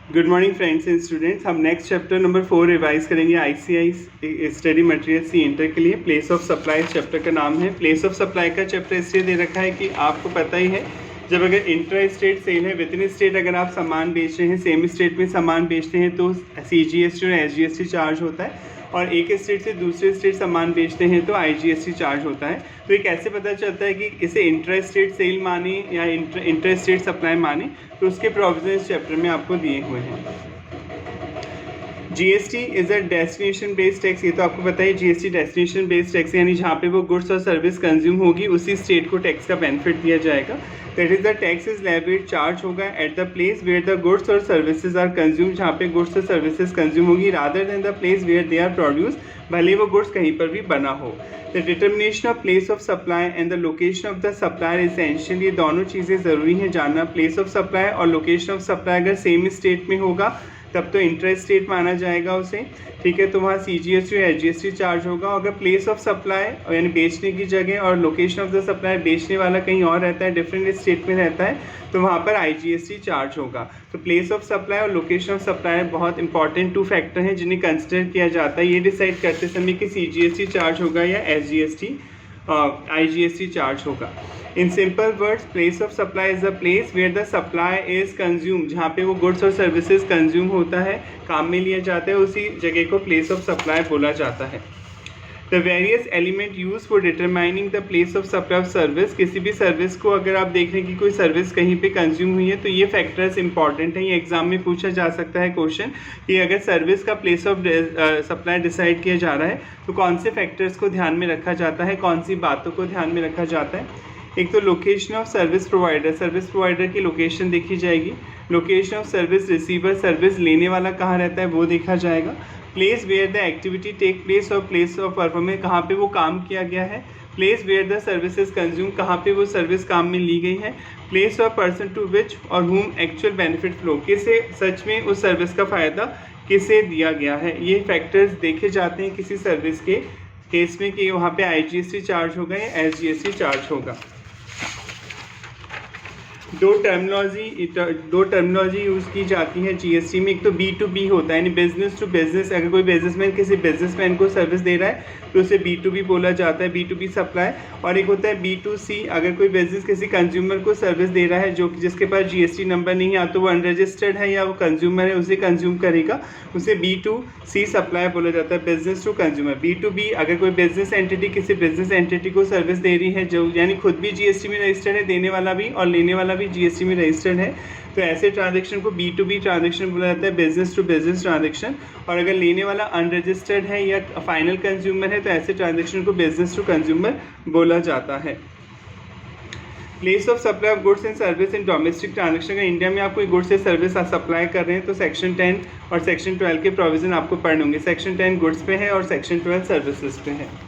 Good morning friends and students. हम next chapter number 4 revise करेंगे ICI study material C inter के लिए। Place of supply chapter का नाम है। प्लेस ऑफ सप्लाई का चैप्टर इसलिए दे रखा है कि आपको पता ही है, जब अगर इंटर स्टेट सेल है, विद इन स्टेट अगर आप सामान बेच रहे हैं, सेम स्टेट में सामान बेचते हैं तो CGST और SGST चार्ज होता है, और एक स्टेट से दूसरे स्टेट सामान बेचते हैं तो IGST चार्ज होता है। तो ये कैसे पता चलता है कि इसे इंटर स्टेट सेल माने या इंटर स्टेट सप्लाई माने, तो उसके प्रोविजन इस चैप्टर में आपको दिए हुए हैं। GST is a destination based tax. ये तो आपको पता है, GST डेस्टिनेशन बेस्ड टैक्स, यानी जहाँ पे वो गुड्स और सर्विस कंज्यूम होगी उसी स्टेट को टैक्स का बेनिफिट दिया जाएगा। That is the tax is levied, charge होगा at the place where the goods और सर्विसेज आर कंज्यूम, जहाँ पे गुड्स और सर्विसेज कंज्यूम होगी, rather than the place where they are produce, भले वो गुड्स कहीं पर भी बना हो। The determination of place of supply and the location of the supplier essential, ये दोनों चीज़ें ज़रूरी हैं जानना। प्लेस ऑफ सप्लाई और लोकेशन ऑफ सप्लाई अगर सेम स्टेट में होगा तब तो इंटर स्टेट माना जाएगा उसे, ठीक है। तो वहाँ CGST और SGST चार्ज होगा। अगर प्लेस ऑफ सप्लाई यानी बेचने की जगह और लोकेशन ऑफ द सप्लाई, बेचने वाला कहीं और रहता है, डिफरेंट स्टेट में रहता है, तो वहाँ पर IGST चार्ज होगा। तो प्लेस ऑफ सप्लाई और लोकेशन ऑफ सप्लाई बहुत इंपॉर्टेंट 2 फैक्टर हैं जिन्हें कंसिडर किया जाता है ये डिसाइड करते समय कि CGST चार्ज होगा या SGST IGST चार्ज होगा। In simple words, place of supply is the place where the supply is consume, जहाँ पे वो गुड्स और सर्विसेज कंज्यूम होता है, काम में लिया जाता है, उसी जगह को प्लेस ऑफ सप्लाई बोला जाता है। The various element use for determining the place of supply of service, किसी भी सर्विस को अगर आप देख रहे हैं कि कोई सर्विस कहीं पे कंज्यूम हुई है तो ये फैक्टर्स इंपॉर्टेंट हैं। ये एग्जाम में पूछा जा सकता है क्वेश्चन कि अगर सर्विस का प्लेस ऑफ सप्लाई डिसाइड किया जा रहा है तो कौन से फैक्टर्स को ध्यान में रखा जाता है, कौन सी बातों को ध्यान में रखा जाता है। एक तो location of service provider, service provider की लोकेशन देखी जाएगी। Location of service receiver, service लेने वाला कहाँ रहता है वो देखा जाएगा। Place where the activity take place और प्लेस ऑफ परफॉर्मेंस, कहाँ पे वो काम किया गया है। Place where the services consume, कहाँ पे वो सर्विस काम में ली गई है। Place of person to which और हुम एक्चुअल बेनिफिट फ्लो, किसे सच में उस सर्विस का फ़ायदा किसे दिया गया है। ये फैक्टर्स देखे जाते हैं किसी सर्विस के केस में कि वहाँ पे IGST चार्ज होगा या SGST चार्ज होगा। दो टर्मिनोलॉजी यूज़ की जाती है GST में। एक तो B2B होता है, यानी बिजनेस टू बिजनेस। अगर कोई बिजनेसमैन किसी बिजनेसमैन को सर्विस दे रहा है तो उसे B2B बोला जाता है, B2B सप्लाई। और एक होता है B2C, अगर कोई बिजनेस किसी कंज्यूमर को सर्विस दे रहा है जो जिसके पास GST नंबर नहीं है, या तो वो अनरजिस्टर्ड है या वो कंज्यूमर है, उसे कंज्यूम करेगा, उसे B2C सप्लाई बोला जाता है, बिजनेस टू कंज्यूमर। B2B, अगर कोई बिजनेस एंटिटी किसी बिजनेस एंटिटी को सर्विस दे रही है जो यानी खुद भी GST में रजिस्टर्ड है, देने वाला भी और लेने वाला भी GST में रजिस्टर्ड है, तो ऐसे ट्रांजैक्शन को B2B ट्रांजैक्शन बोला जाता है, बिजनेस टू बिजनेस ट्रांजैक्शन। और अगर लेने वाला अनरजिस्टर्ड है या फाइनल कंज्यूमर है तो ऐसे ट्रांजैक्शन को बिजनेस टू कंज्यूमर बोला जाता है। Place of supply of goods and service in domestic transaction, अगर इंडिया में आप कोई गुड्स या सर्विस सप्लाई कर रहे हैं तो सेक्शन 10 और सेक्शन 12 के प्रोविजन आपको पढ़ने होंगे। सेक्शन 10 गुड्स पे है और सेक्शन 12 सर्विसेज पे है।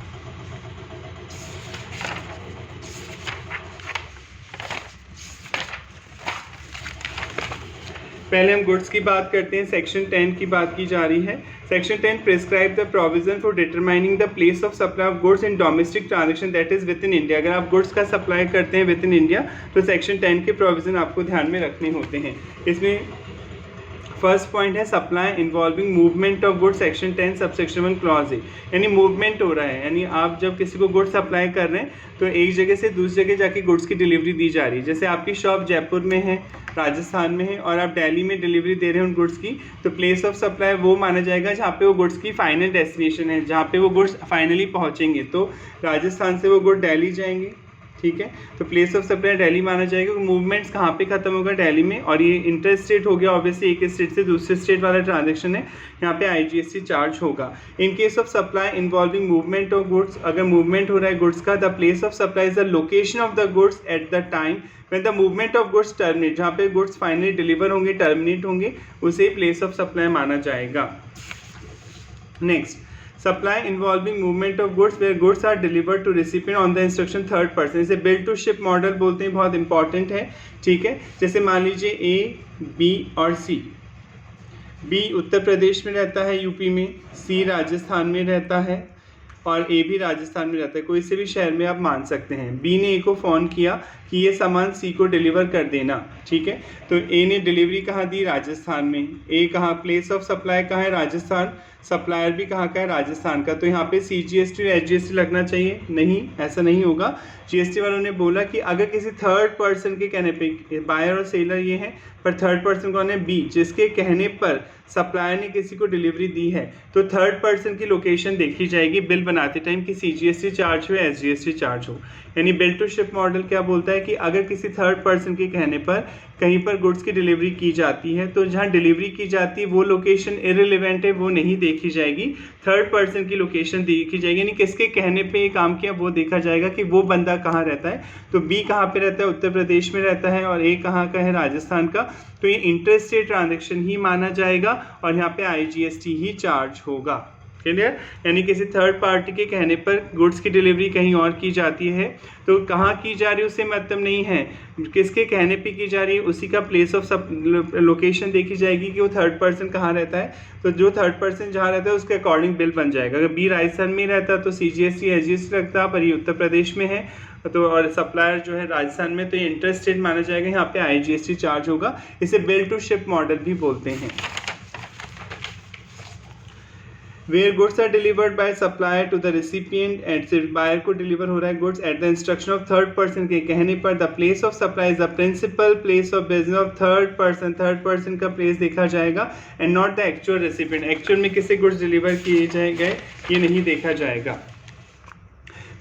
पहले हम गुड्स की बात करते हैं, सेक्शन 10 की बात की जा रही है। Section 10 prescribe the provision for determining the place of supply of goods in domestic transaction, that is with in India. अगर आप गुड्स का सप्लाई करते हैं विद इन इंडिया तो सेक्शन 10 के प्रोविजन आपको ध्यान में रखने होते हैं। इसमें फर्स्ट पॉइंट है supply involving movement of goods, section 10 subsection 1 clause है, यानी मूवमेंट हो रहा है, यानी आप जब किसी को गुड्स सप्लाई कर रहे हैं तो एक जगह से दूसरी जगह जाके गुड्स की डिलीवरी दी जा रही है। जैसे आपकी शॉप जयपुर में है, राजस्थान में है, और आप दिल्ली में डिलीवरी दे रहे हैं उन गुड्स की, तो प्लेस ऑफ सप्लाई वो माना जाएगा जहाँ पे वो गुड्स की फाइनल डेस्टिनेशन है, जहाँ पे वो गुड्स फाइनली पहुँचेंगे। तो राजस्थान से वो गुड दिल्ली जाएंगे, ठीक है, तो प्लेस ऑफ सप्लाई दिल्ली माना जाएगा। मूवमेंट्स कहाँ पे खत्म होगा, दिल्ली में। और ये इंटर स्टेट हो गया, ऑब्वियसली एक स्टेट से दूसरे स्टेट वाला ट्रांजैक्शन है, यहाँ पे IGST चार्ज होगा। In case of supply involving movement of goods, अगर मूवमेंट हो रहा है गुड्स का, the place of supply is the location of the goods at the time when the movement of goods terminate, जहाँ पे goods finally deliver होंगे, terminate होंगे, उसे प्लेस ऑफ सप्लाई माना जाएगा। Next, supply involving movement of goods where goods are delivered to recipient on the instruction third person, इसे build to ship model बोलते हैं, बहुत इंपॉर्टेंट है, ठीक है। जैसे मान लीजिए A, B और C। B उत्तर प्रदेश में रहता है, यूपी में, C राजस्थान में रहता है, और ए भी राजस्थान में रहता है, कोई से भी शहर में आप मान सकते हैं। बी ने ए को फ़ोन किया कि ये सामान सी को डिलीवर कर देना, ठीक है। तो ए ने डिलीवरी कहाँ दी? राजस्थान में। ए कहाँ, प्लेस ऑफ सप्लाई कहाँ है? राजस्थान। सप्लायर भी कहाँ का है? राजस्थान का। तो यहाँ पे CGST और SGST लगना चाहिए? नहीं, ऐसा नहीं होगा। GST वालों ने बोला कि अगर किसी थर्ड पर्सन के कहने पे, बायर और सेलर ये हैं, पर थर्ड पर्सन कौन है? बी, जिसके कहने पर सप्लायर ने किसी को डिलीवरी दी है, तो थर्ड पर्सन की लोकेशन देखी जाएगी बिल बनाते टाइम कि CGST चार्ज हो, SGST चार्ज हो। यानी बिल टू शिप मॉडल क्या बोलता है कि अगर किसी थर्ड पर्सन के कहने पर कहीं पर गुड्स की डिलीवरी की जाती है, तो जहां डिलीवरी की जाती है वो लोकेशन इररिलेवेंट है, वो नहीं देखी जाएगी, थर्ड पर्सन की लोकेशन देखी जाएगी। यानी किसके कहने पे ये काम किया वो देखा जाएगा कि वो बंदा कहाँ रहता है। तो बी कहाँ पे रहता है? उत्तर प्रदेश में रहता है, और ए कहाँ का है? राजस्थान का। तो ये इंटरस्टेट ट्रांजैक्शन ही माना जाएगा और यहाँ पे IGST ही चार्ज होगा। क्लियर? यानी किसी थर्ड पार्टी के कहने पर गुड्स की डिलीवरी कहीं और की जाती है, तो कहाँ की जा रही है उससे मतलब नहीं है, किसके कहने पे की जा रही है उसी का प्लेस ऑफ लोकेशन देखी जाएगी कि वो थर्ड पर्सन कहाँ रहता है। तो जो थर्ड पर्सन जहाँ रहता है उसके अकॉर्डिंग बिल बन जाएगा। अगर बी राजस्थान में रहता तो CGST SGST लगता, पर ये उत्तर प्रदेश में है तो, और सप्लायर जो है राजस्थान में, तो ये इंटरस्टेट माना जाएगा, यहाँ पे IGST चार्ज होगा। इसे बिल टू शिप मॉडल भी बोलते हैं। Where goods are delivered by supplier to the recipient, and buyer को deliver हो रहा है goods at the instruction of third person के कहने पर, the place of supply is the principal place of business of third person का place देखा जाएगा, and not the actual recipient। actual में किसे goods deliver किए जाएंगे ये नहीं देखा जाएगा।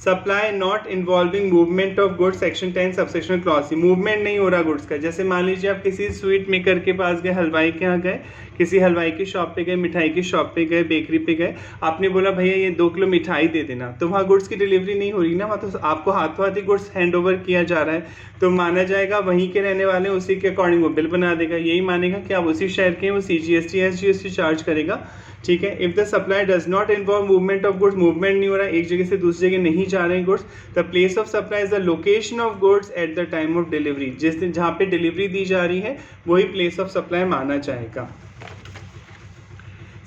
Supply not involving movement of goods, section 10 subsection clause. Movement नहीं हो रहा गुड्स का। जैसे मान लीजिए आप किसी स्वीट मेकर के पास गए, हलवाई के यहाँ गए, किसी हलवाई की शॉप पे गए, मिठाई की शॉप पे गए, बेकरी पे गए, आपने बोला भैया ये 2 किलो मिठाई दे देना, तो वहाँ गुड्स की डिलीवरी नहीं हो रही ना, वहाँ तो आपको हाथों हाथ ही गुड्स हैंड ओवर किया जा रहा है, तो माना जाएगा वहीं के रहने वाले उसी के अकॉर्डिंग वो बिल बना देगा। यही मानेगा कि आप उसी शहर के, वो CGST SGST चार्ज करेगा, ठीक है। If the supply does not involve movement of goods, movement नहीं हो रहा है, एक जगह से दूसरी जगह नहीं जा रहे हैं goods, the place of supply is the location of goods at the time of delivery. जिस दिन जहाँ पे डिलीवरी दी जा रही है वही प्लेस ऑफ सप्लाई माना जाएगा।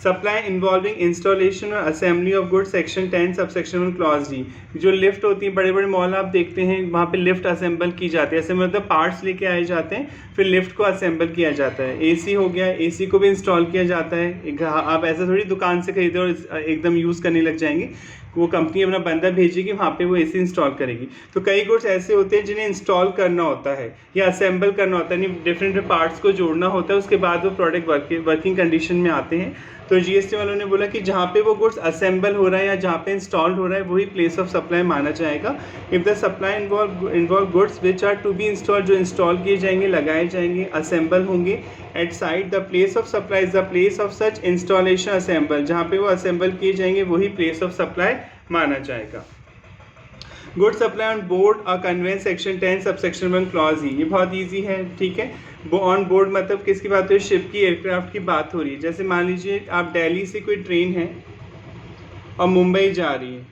सप्लाई इन्वॉल्विंग इंस्टॉलेशन और assembly of goods, section 10 subsection 1 clause D. जो लिफ्ट होती है, बड़े बड़े मॉल आप देखते हैं वहाँ पे लिफ्ट असेंबल की जाती है, असेंबल मतलब पार्ट्स लेके आए जाते हैं, फिर लिफ्ट को असेंबल किया जाता है। AC हो गया, AC को भी इंस्टॉल किया जाता है। आप ऐसा थोड़ी दुकान से खरीदे और एकदम यूज़ करने लग जाएंगे, वो कंपनी अपना बंदा भेजेगी, वहाँ पे वो AC इंस्टॉल करेगी। तो कई गुड्स ऐसे होते हैं जिन्हें इंस्टॉल करना होता है या असेंबल करना होता है, यानी डिफरेंट पार्ट्स को जोड़ना होता है, उसके बाद वो प्रोडक्ट वर्किंग कंडीशन में आते हैं। तो GST वालों ने बोला कि जहाँ पे वो गुड्स असेंबल हो रहा है या जहाँ पे इंस्टॉल्ड हो रहा है वही प्लेस ऑफ सप्लाई माना जाएगा। If the supply involve goods which are to be install, जो इंस्टॉल किए जाएंगे, लगाए जाएंगे, असेंबल होंगे at site, the place of supply is the place of such installation assemble, जहाँ पे वो असेंबल किए जाएंगे वही प्लेस ऑफ सप्लाई माना जाएगा। Good supply on board a conveyance, section 10 subsection 1 clause ई। ये बहुत इजी है, ठीक है। वो ऑन बोर्ड मतलब किसकी बात हो रही है? शिप की, एयरक्राफ्ट की बात हो रही है। जैसे मान लीजिए आप दिल्ली से कोई ट्रेन है और मुंबई जा रही है,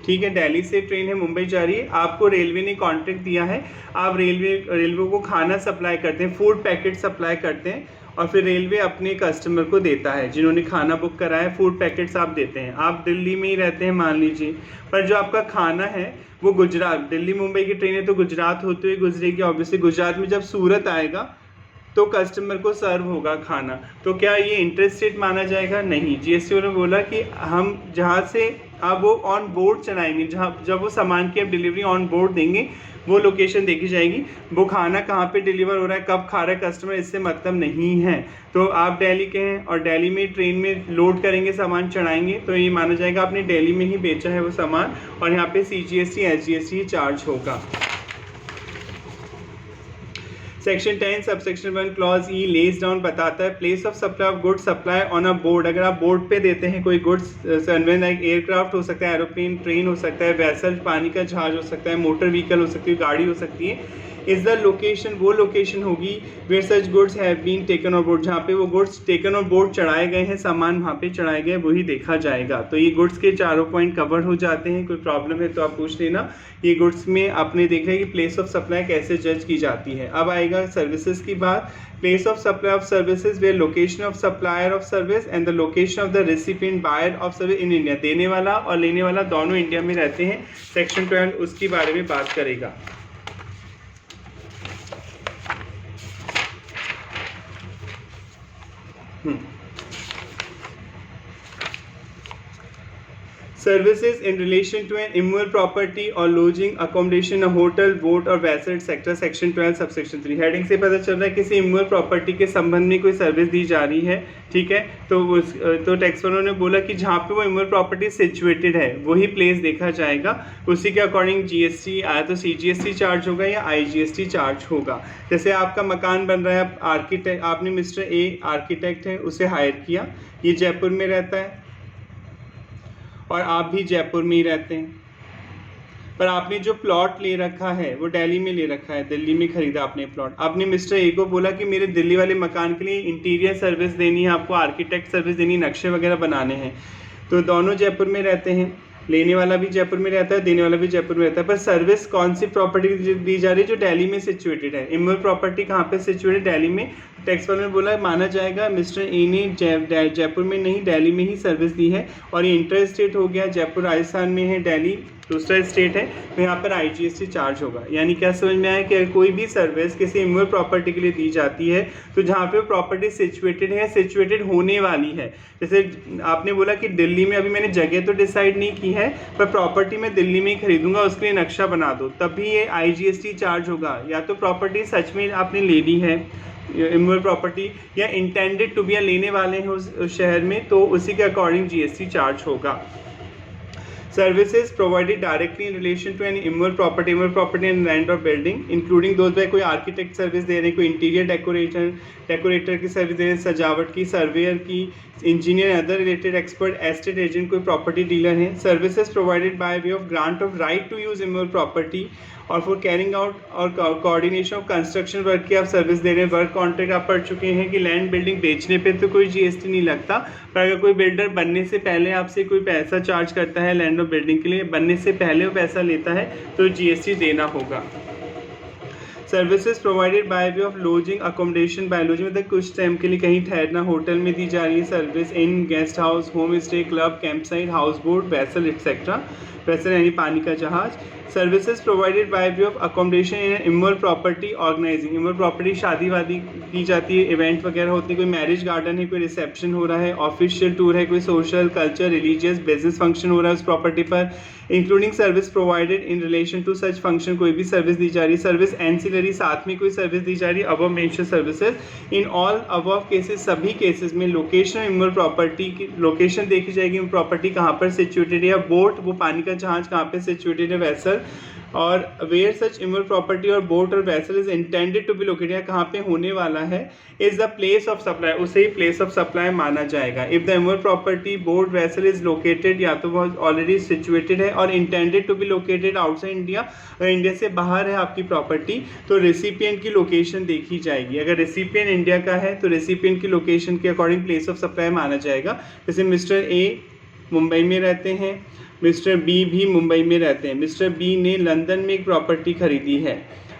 ठीक है, दिल्ली से ट्रेन है मुंबई जा रही है, आपको रेलवे ने कॉन्ट्रैक्ट दिया है, आप रेलवे को खाना सप्लाई करते हैं, फूड पैकेट सप्लाई करते हैं, और फिर रेलवे अपने कस्टमर को देता है, जिन्होंने खाना बुक करा है, फूड पैकेट्स आप देते हैं। आप दिल्ली में ही रहते हैं मान लीजिए, पर जो आपका खाना है वो गुजरात, दिल्ली मुंबई की ट्रेन है तो गुजरात होते हुए गुजरेगी, ऑब्वियसली गुजरात में जब सूरत आएगा तो कस्टमर को सर्व होगा खाना, तो क्या ये इंटरस्टेट माना जाएगा? नहीं। GST ने बोला कि हम जहाँ से आप वो ऑन बोर्ड चलाएंगे, जहाँ जब वो सामान की आप डिलीवरी ऑन बोर्ड देंगे वो लोकेशन देखी जाएगी, वो खाना कहाँ पे डिलीवर हो रहा है, कब खा रहा है कस्टमर, इससे मतलब नहीं है। तो आप दिल्ली के हैं और दिल्ली में ट्रेन में लोड करेंगे, सामान चढ़ाएंगे, तो ये माना जाएगा आपने दिल्ली में ही बेचा है वो सामान, और यहाँ पे CGST SGST चार्ज होगा। सेक्शन 10 सबसेक्शन 1 क्लॉज ई लेज डाउन बताता है place of supply of goods supply on a board. अगर आप बोर्ड पे देते हैं कोई गुड्स, लाइक एयरक्राफ्ट हो सकता है, एरोप्लेन, ट्रेन हो सकता है, वैसल पानी का जहाज हो सकता है, मोटर व्हीकल हो सकती है, गाड़ी हो सकती है, इज़ द लोकेशन, वो लोकेशन होगी where such goods have been taken on board, जहाँ पे वो गुड्स टेकन ऑन बोर्ड चढ़ाए गए हैं, सामान वहाँ पे चढ़ाए गए, वही देखा जाएगा। तो ये गुड्स के चारों पॉइंट कवर हो जाते हैं। कोई प्रॉब्लम है तो आप पूछ लेना। ये गुड्स में आपने देखा है कि प्लेस ऑफ सप्लाई कैसे जज की जाती है। अब आएगा सर्विसेज की बात। Place of supply of services where location of supplier of service and the location of the recipient buyer of service in India, देने वाला और लेने वाला दोनों इंडिया में रहते हैं। सेक्शन 12 उसके बारे में बात करेगा। Services in relation to an immovable property or lodging accommodation, a hotel, boat or vessel, etc. Section 12 subsection 3। Heading से पता चल रहा है किसी इमूवेबल प्रॉपर्टी के संबंध में कोई सर्विस दी जा रही है, ठीक है। तो टैक्स वालों ने बोला कि जहाँ पे वो इमूवेबल प्रॉपर्टी सिचुएटेड है वही प्लेस देखा जाएगा। उसी के अकॉर्डिंग जीएसटी आया तो सीजीएसटी चार्ज होगा या आईजीएसटी चार्ज होगा। जैसे आपका मकान बन रहा है, आर्किटेक्ट, आपने मिस्टर ए आर्किटेक्ट है, उसे हायर किया, ये जयपुर में रहता है और आप भी जयपुर में ही रहते हैं, पर आपने जो प्लॉट ले रखा है वो दिल्ली में ले रखा है, दिल्ली में खरीदा आपने प्लॉट। आपने मिस्टर ए को बोला कि मेरे दिल्ली वाले मकान के लिए इंटीरियर सर्विस देनी है, आपको आर्किटेक्ट सर्विस देनी, नक्शे वगैरह बनाने हैं। तो दोनों जयपुर में रहते हैं, लेने वाला भी जयपुर में रहता है, देने वाला भी जयपुर में रहता है, पर सर्विस कौन सी प्रॉपर्टी दी जा रही है? जो दिल्ली में सिचुएटेड है। इमूवेबल प्रॉपर्टी कहाँ पे सिचुएटेड? दिल्ली में। टैक्स वालों ने बोला माना जाएगा मिस्टर ए ने जयपुर में नहीं दिल्ली में ही सर्विस दी है और ये इंटर स्टेट हो गया, जयपुर राजस्थान में है, दिल्ली दूसरा स्टेट है, तो यहाँ पर आईजीएसटी चार्ज होगा। यानी क्या समझ में आया कि कोई भी सर्विस किसी इमूवेबल प्रॉपर्टी के लिए दी जाती है तो जहाँ पे प्रॉपर्टी सिचुएटेड है, सिचुएटेड होने वाली है। जैसे आपने बोला कि दिल्ली में, अभी मैंने जगह तो डिसाइड नहीं की है, पर प्रॉपर्टी मैं दिल्ली में ही खरीदूंगा, उसके लिए नक्शा बना दो, तभी ये आईजीएसटी चार्ज होगा। या तो प्रॉपर्टी सच में आपने ले ली है इमूवेबल प्रॉपर्टी, या इंटेंडेड टू बी, या लेने वाले हैं उस शहर में, तो उसी के अकॉर्डिंग जीएसटी चार्ज होगा। Services provided directly in relation to an immovable property and land or building, including those by कोई आर्किटेक्ट सर्विस दे रहे हैं, कोई इंटीरियर डेकोरेटर की सर्विस दे रहे हैं, सजावट की, सर्वेयर की, engineer, other related expert, estate agent, कोई प्रॉपर्टी डीलर हैं। Services provided by way of grant of right to use immovable property और फॉर कैरिंग आउट और कोऑर्डिनेशन ऑफ कंस्ट्रक्शन वर्क की आप सर्विस दे रहे हैं। वर्क कॉन्ट्रैक्ट आप पढ़ चुके हैं कि लैंड बिल्डिंग बेचने पे तो कोई जीएसटी नहीं लगता, पर अगर कोई बिल्डर बनने से पहले आपसे कोई पैसा चार्ज करता है लैंड और बिल्डिंग के लिए, बनने से पहले वो पैसा लेता है तो जीएसटी देना होगा। Services provided by way of lodging accommodation, by lodging मतलब कुछ टाइम के लिए कहीं ठहरना, होटल में दी जा रही है service, inn, guest house, home stay, club, camp site, house boat, vessel etcetera, vessel यानी पानी का जहाज। Services provided by way of accommodation in immovable property organising, immovable property शादी वादी की जाती है, इवेंट वगैरह होते हैं, कोई मैरिज गार्डन है, कोई रिसेप्शन हो रहा है, ऑफिशियल टूर है, कोई social, culture, religious, business function हो रहा है उस प्रॉपर्टी पर, including service provided in relation to such function, कोई भी सर्विस दी जा रही है। सर्विस एंसिलरी, साथ में कोई सर्विस दी जा रही है, above mention services. In all above cases, सभी केसेस में लोकेशन इमूवेबल प्रॉपर्टी की लोकेशन देखी जाएगी, प्रॉपर्टी कहाँ पर सिचुएटेड है, बोट वो पानी का जहाज कहाँ पे सिचुएटेड है, वेसल, और वेयर सच इमूवेबल प्रॉपर्टी और बोट और vessel is intended to be located, कहाँ पे होने वाला है, is the place of supply, उसे ही प्लेस ऑफ सप्लाई माना जाएगा। If the immovable property, boat, vessel is located, या तो वो ऑलरेडी सिचुएटेड है और intended to be located outside India, अगर इंडिया से बाहर है आपकी प्रॉपर्टी तो रेसिपिएंट की लोकेशन देखी जाएगी। अगर रेसिपिएंट इंडिया का है तो रेसिपिएंट की लोकेशन के अकॉर्डिंग प्लेस ऑफ सप्लाई माना जाएगा। जैसे मिस्टर ए मुंबई में रहते हैं, मिस्टर बी भी मुंबई में रहते हैं, मिस्टर बी ने लंदन में एक प्रॉपर्टी खरीदी है,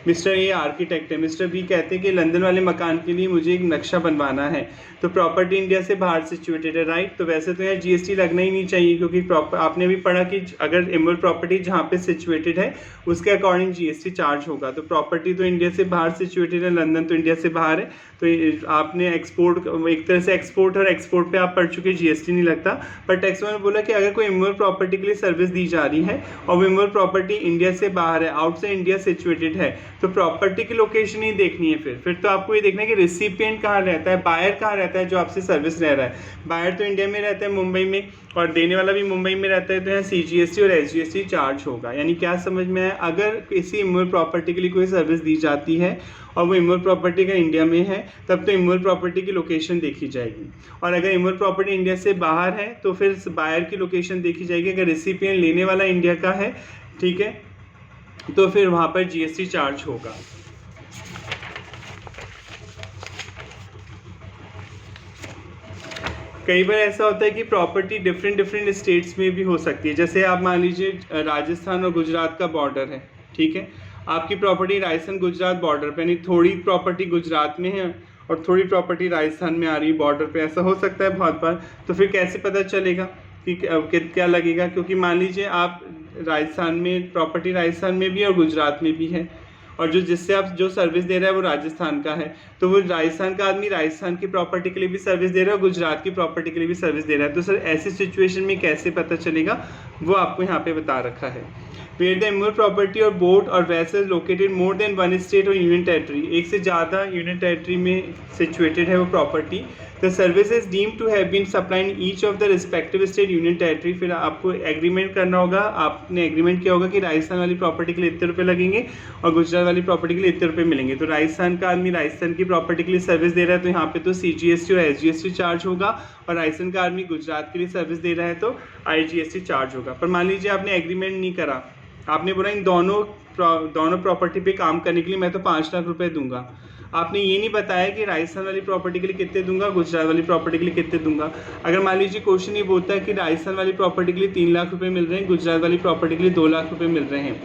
मिस्टर ए आर्किटेक्ट है, मिस्टर बी कहते हैं कि लंदन वाले मकान के लिए मुझे एक नक्शा बनवाना है, तो प्रॉपर्टी इंडिया से बाहर सिचुएटेड है, राइट। तो वैसे तो यहाँ जीएसटी लगना ही नहीं चाहिए, क्योंकि आपने भी पढ़ा कि अगर इमूवेबल प्रॉपर्टी जहाँ पे सिचुएटेड है उसके अकॉर्डिंग जीएसटी चार्ज होगा। तो प्रॉपर्टी तो इंडिया से बाहर सिचुएटेड है, लंदन तो इंडिया से बाहर है, तो आपने एक्सपोर्ट, एक तरह से एक्सपोर्ट और एक्सपोर्ट पे आप पढ़ चुके, जीएसटी नहीं लगता। पर टैक्स में बोला कि अगर कोई इमूवेबल प्रॉपर्टी के लिए सर्विस दी जा रही है और वो इमूवेबल प्रॉपर्टी इंडिया से बाहर है, आउटसाइड इंडिया सिचुएटेड है, तो प्रॉपर्टी की लोकेशन ही देखनी है। फिर तो आपको ये देखना है कि रिसिपिएंट कहाँ रहता है, बायर कहाँ रहता है जो आपसे सर्विस ले रहा है। बायर तो इंडिया में रहता है, मुंबई में, और देने वाला भी मुंबई में रहता है, तो यहाँ सीजीएसटी और एसजीएसटी चार्ज होगा। यानी क्या समझ में आया, अगर किसी इमूवेबल प्रॉपर्टी के लिए कोई सर्विस दी जाती है और वो इमूवेबल प्रॉपर्टी का इंडिया में है, तब तो इमूवेबल प्रॉपर्टी की लोकेशन देखी जाएगी, और अगर इमूवेबल प्रॉपर्टी इंडिया से बाहर है तो फिर बायर की लोकेशन देखी जाएगी। अगर रेसिपिएंट लेने वाला इंडिया का है, ठीक है, तो फिर वहाँ पर जीएसटी चार्ज होगा। कई बार ऐसा होता है कि प्रॉपर्टी डिफरेंट स्टेट्स में भी हो सकती है। जैसे आप मान लीजिए राजस्थान और गुजरात का बॉर्डर है, ठीक है, आपकी प्रॉपर्टी राजस्थान गुजरात बॉर्डर पे, यानी थोड़ी प्रॉपर्टी गुजरात में है और थोड़ी प्रॉपर्टी राजस्थान में आ रही है बॉर्डर पे, ऐसा हो सकता है बहुत बार। तो फिर कैसे पता चलेगा कि क्या लगेगा? क्योंकि मान लीजिए आप राजस्थान में प्रॉपर्टी राजस्थान में भी है और गुजरात में भी है, और जिससे आप जो सर्विस दे रहा है वो राजस्थान का है, तो वो राजस्थान का आदमी राजस्थान की प्रॉपर्टी के लिए भी सर्विस दे रहा है और गुजरात की प्रॉपर्टी के लिए भी सर्विस दे रहा है। तो सर ऐसी सिचुएशन में कैसे पता चलेगा, वो आपको यहाँ पे बता रखा है। वेयर द इमूवेबल प्रॉपर्टी और बोट और vessel located more than one state और यूनियन टेरिटरी, एक से ज़्यादा यूनियन टेरिटरी में सिचुएटेड है वो property, the services deemed to have been supplied in each of the respective state union territory. फिर आपको एग्रीमेंट करना होगा, आपने एग्रीमेंट किया होगा कि राजस्थान वाली प्रॉपर्टी के लिए इतने रुपये लगेंगे और गुजरात वाली प्रॉपर्टी के लिए इतने रुपये मिलेंगे। तो राजस्थान का आदमी राजस्थान की प्रॉपर्टी के लिए सर्विस दे रहा है तो यहाँ पे तो CGST और SGST चार्ज होगा, और राजस्थान का आदमी गुजरात के लिए सर्विस दे रहा है तो IGST चार्ज होगा। पर मान लीजिए आपने एग्रीमेंट नहीं करा, आपने बोला इन दोनों प्रॉपर्टी पे काम करने के लिए मैं तो 5 लाख रुपए दूंगा, आपने ये नहीं बताया कि राजस्थान वाली प्रॉपर्टी के लिए कितने दूंगा, गुजरात वाली प्रॉपर्टी के लिए कितने दूंगा। अगर मान लीजिए क्वेश्चन ये बोलता है कि राजस्थान वाली प्रॉपर्टी के लिए 3 लाख रुपए मिल रहे हैं, गुजरात वाली प्रॉपर्टी के लिए 2 लाख रुपए मिल रहे हैं,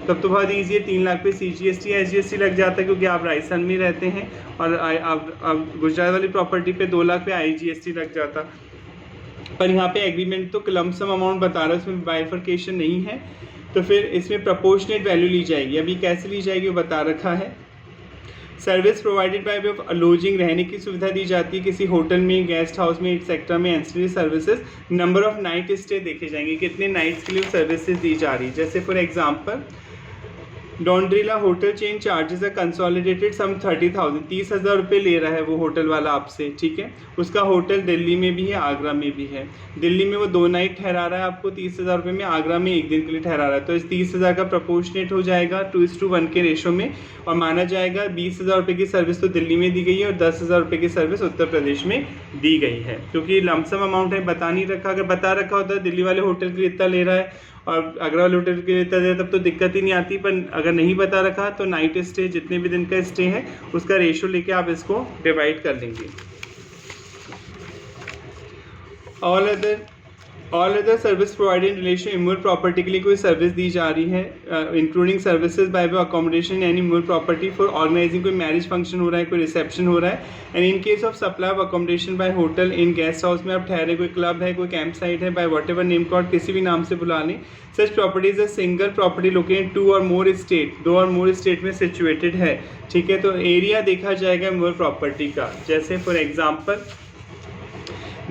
तब तो बहुत ईजी है, 3 लाख पे CGST SGST लग जाता है क्योंकि आप राजस्थान में रहते हैं, और अब गुजरात वाली प्रॉपर्टी पे 2 लाख पे IGST लग जाता। पर यहाँ पे एग्रीमेंट तो लमसम अमाउंट बता रहा है, उसमें बाइफर्केशन नहीं है, तो फिर इसमें प्रोपोर्शनेट वैल्यू ली जाएगी। अभी कैसे ली जाएगी वो बता रखा है। Service provided by way of lodging, रहने की सुविधा दी जाती है किसी होटल में, गेस्ट हाउस में, एक्सेट्रा में, ancillary services. Number of night stay देखे जाएंगे, कितने नाइट्स के लिए सर्विसेज दी जा रही है। जैसे फॉर एग्जांपल डोंड्रीला होटल चेन चार्जेस है कंसोलिडेटेड सम 30,000, 30,000 रुपये ले रहा है वो होटल वाला आपसे, ठीक है। उसका होटल दिल्ली में भी है, आगरा में भी है। दिल्ली में वो 2 नाइट ठहरा रहा है आपको 30,000 रुपये में, आगरा में 1 दिन के लिए ठहरा रहा है, तो इस 30,000 का प्रोपोर्शनेट हो जाएगा 2:1 के रेशो में, और माना जाएगा 20,000 रुपये की सर्विस तो दिल्ली में दी गई है और 10,000 रुपये की सर्विस उत्तर प्रदेश में दी गई है। क्योंकि लमसम अमाउंट है, बता नहीं रखा, अगर बता रखा होता है दिल्ली वाले होटल के लिए इतना ले रहा है और आगरा वाले होटल के लिए इतना दे रहा है, तब तो दिक्कत ही नहीं आती। पर अगर नहीं बता रखा तो नाइट स्टे जितने भी दिन का स्टे है उसका रेशो लेके आप इसको डिवाइड कर लेंगे। All other service provided in relation immovable property के लिए कोई सर्विस दी जा रही है, including services by way accommodation and immovable property for organising, कोई मैरिज फंक्शन हो रहा है, कोई रिसेप्शन हो रहा है, and in case of supply of accommodation by hotel inn guest house में आप ठहरे, कोई क्लब है, कोई कैंप साइट है, by whatever name called, किसी भी नाम से बुला लें। सच property is a single property located 2 और मोर स्टेट, 2 और मोर स्टेट में सिचुएटेड है, ठीक है। तो एरिया देखा जाएगा इमूवेबल प्रॉपर्टी का। जैसे for example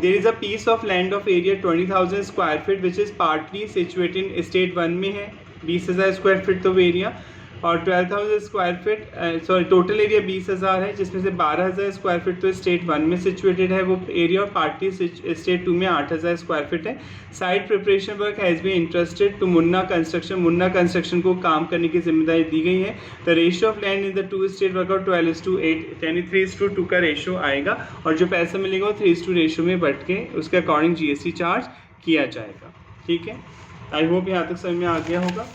there is a piece of land of area 20,000 square feet which is partly situated in state 1 में है, 20,000 स्क्वायर फीट तो वो एरिया, और 12,000 square feet sorry total area 20,000 है, जिसमें से 12,000 स्क्वायर फीट तो स्टेट 1 में सिचुएटेड है वो एरिया, और पार्टी स्टेट 2 में 8,000 स्क्वायर फीट है। Site preparation work has been interested to Munna construction, Munna construction को काम करने की जिम्मेदारी दी गई है। The ratio of land in the 2 state work out 12:8, यानी 3:2 का रेशियो आएगा, और जो पैसा मिलेगा वो 3:2 रेशियो में बढ़ के उसके अकॉर्डिंग GST चार्ज किया जाएगा, ठीक है। आई होप यहाँ तक समझ में आ गया होगा।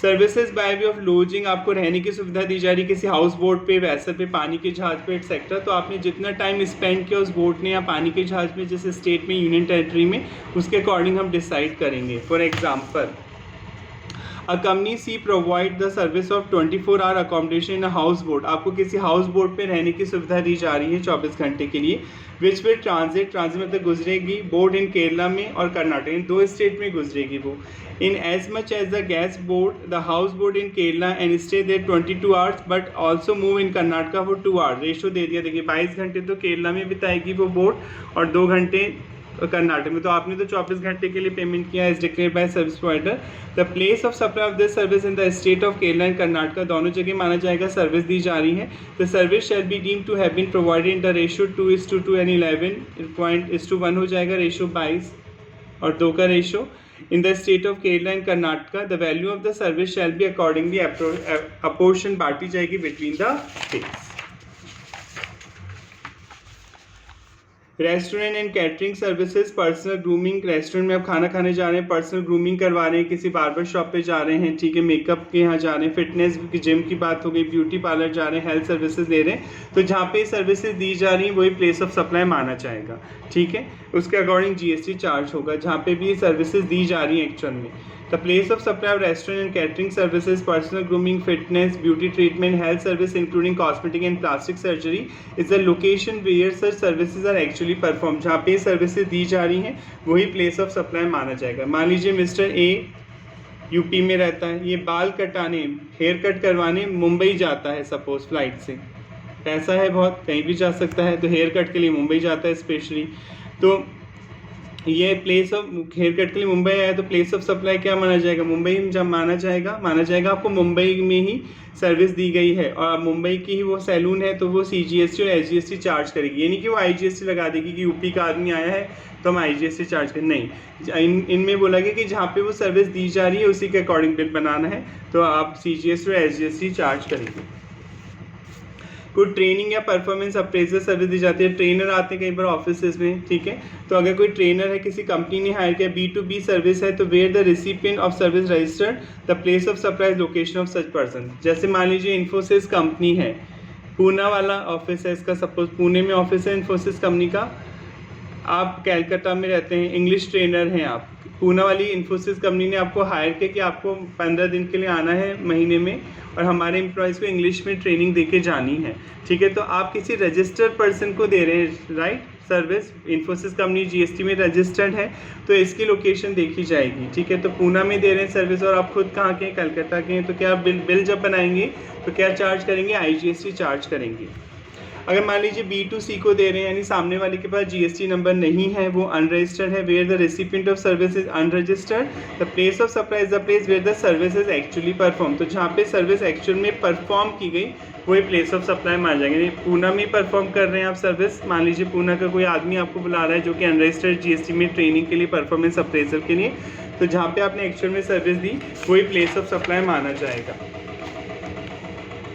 Services by way of lodging, आपको रहने की सुविधा दी जा रही है किसी हाउस बोट पे, वैसल पे, पानी के जहाज पे एक्सेट्रा, तो आपने जितना टाइम स्पेंड किया उस बोट ने या पानी के जहाज में, जिस स्टेट में, यूनियन टेरिटरी में, उसके अकॉर्डिंग हम डिसाइड करेंगे। For example a company C provide the service of 24 hour accommodation in a house boat, आपको किसी हाउस बोट पे रहने की सुविधा दी जा रही है 24 घंटे के लिए, विच विल ट्रांजिट मतलब गुजरेगी बोट इन केरला में और कर्नाटक, इन 2 स्टेट में गुजरेगी वो। In as much as the gas boat the house boat in Kerala and stay there 22 hours but also move in Karnataka for 2 hours, ratio दे दिया। देखिए 22 घंटे तो केरला में बिताएगी वो बोट और 2 घंटे कर्नाटक में, तो आपने तो 24 घंटे के लिए पेमेंट किया as declared by service provider. The place of supply of this service in the state of Kerala and Karnataka, दोनों जगह माना जाएगा सर्विस दी जा रही है। The service shall be deemed to have been provided in the ratio 2:2 and 11.1 हो जाएगा, रेशियो 22 और 2 का ratio. In the state of Kerala and Karnataka the value of the service shall be accordingly apportion, बांटी जाएगी between the states. Restaurant and catering services, personal grooming, restaurant में आप खाना खाने जा रहे हैं, पर्सनल ग्रूमिंग करवा रहे हैं, किसी बार्बर शॉप पे जा रहे हैं, ठीक है, मेकअप के यहाँ जा रहे हैं, फिटनेस की जिम की बात हो गई, ब्यूटी पार्लर जा रहे हैं, हेल्थ सर्विसेज ले रहे हैं, तो जहाँ पे सर्विसेज दी जा रही हैं वही प्लेस ऑफ सप्लाई माना जाएगा, ठीक है। उसके अकॉर्डिंग GST चार्ज होगा जहाँ पे भी ये सर्विसेज दी जा रही हैं एक्चुअल में। The place of supply of restaurant and catering services, personal grooming, fitness, beauty treatment, health service including cosmetic and plastic surgery is the location where such services are actually performed. जहाँ पे services दी जा रही हैं वही place of supply माना जाएगा। मान लीजिए मिस्टर ए यूपी में रहता है, ये बाल कटाने, हेयर कट करवाने मुंबई जाता है सपोज फ्लाइट से, पैसा है बहुत, कहीं भी जा सकता है, तो हेयर कट के लिए मुंबई जाता है स्पेशली। तो ये प्लेस ऑफ हेयर कट के लिए मुंबई आया तो प्लेस ऑफ सप्लाई क्या माना जाएगा? मुंबई जब माना जाएगा आपको मुंबई में ही सर्विस दी गई है और मुंबई की ही वो सैलून है, तो वो CGST और SGST चार्ज करेगी। ये नहीं कि वो IGST लगा देगी कि यूपी का आदमी आया है तो हम IGST चार्ज करें, नहीं। इनमें बोला गया कि जहाँ पे वो सर्विस दी जा रही है उसी के अकॉर्डिंग बिल बनाना है, तो आप CGST और SGST चार्ज करेंगे। कोई ट्रेनिंग या परफॉर्मेंस अप्रेजल सर्विस दी जाती है, ट्रेनर आते हैं कई बार ऑफिस में, ठीक है, तो अगर कोई ट्रेनर है किसी कंपनी ने हायर किया, B2B सर्विस है, तो where the recipient of service registered the place of supply location of such person. जैसे मान लीजिए इन्फोसिस कंपनी है, पूना वाला ऑफिस है इसका, सपोज पुणे में ऑफिस है इन्फोसिस कंपनी का, आप कैलकाटा में रहते हैं, इंग्लिश ट्रेनर हैं आप, पूना वाली इन्फोसिस कंपनी ने आपको हायर किया कि आपको 15 दिन के लिए आना है महीने में और हमारे एम्प्लॉयज़ को इंग्लिश में ट्रेनिंग देके जानी है, ठीक है, तो आप किसी रजिस्टर्ड पर्सन को दे रहे हैं, right, service. Infosys company GST में रजिस्टर्ड है तो इसकी लोकेशन देखी जाएगी, ठीक है, तो पूना में दे रहे हैं सर्विस और आप खुद कहाँ के हैं, कलकत्ता के हैं, तो क्या बिल जब बनाएंगे तो क्या चार्ज करेंगे? IGST चार्ज करेंगे। अगर मान लीजिए B2C को दे रहे हैं, यानी सामने वाले के पास GST नंबर नहीं है, वो अनरजिस्टर्ड है, where the recipient of service is unregistered, the place of supply is the place where the service is actually perform. तो जहाँ पे सर्विस एक्चुअल में परफॉर्म की गई वही प्लेस ऑफ सप्लाई मान जाएंगे। पूना में परफॉर्म कर रहे हैं आप सर्विस, मान लीजिए पूना का कोई आदमी आपको बुला रहा है जो कि अनरजिस्टर्ड GST में ट्रेनिंग के लिए, परफॉर्मेंस अप्रेजल के लिए, तो जहाँ पे आपने एक्चुअल में सर्विस दी वही प्लेस ऑफ सप्लाई माना जाएगा।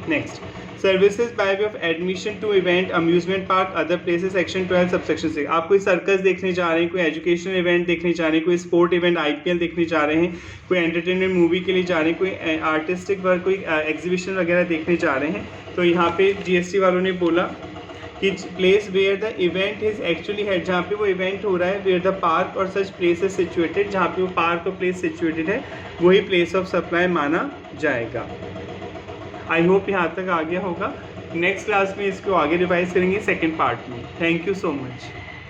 Next, services by way of admission to event, amusement park, other places, section 12 subsection 6। आप कोई सर्कस देखने जा रहे हैं, कोई एजुकेशनल इवेंट देखने जा रहे हैं, कोई स्पोर्ट इवेंट IPL देखने जा रहे हैं, कोई एंटरटेनमेंट मूवी के लिए जा रहे हैं, कोई आर्टिस्टिक वर्क, कोई एग्जीबिशन वगैरह देखने जा रहे हैं, तो यहाँ पे GST वालों ने बोला कि place where the event is actually है, जहाँ पे वो इवेंट हो रहा है, वेयर द पार्क और सच प्लेस इज सिचुएटेड, जहाँ पे वो पार्क और प्लेस सिचुएटेड है वही प्लेस ऑफ सप्लाई माना जाएगा। आई होप यहाँ तक आ गया होगा। नेक्स्ट क्लास में इसको आगे रिवाइज करेंगे सेकेंड पार्ट में। Thank you so much.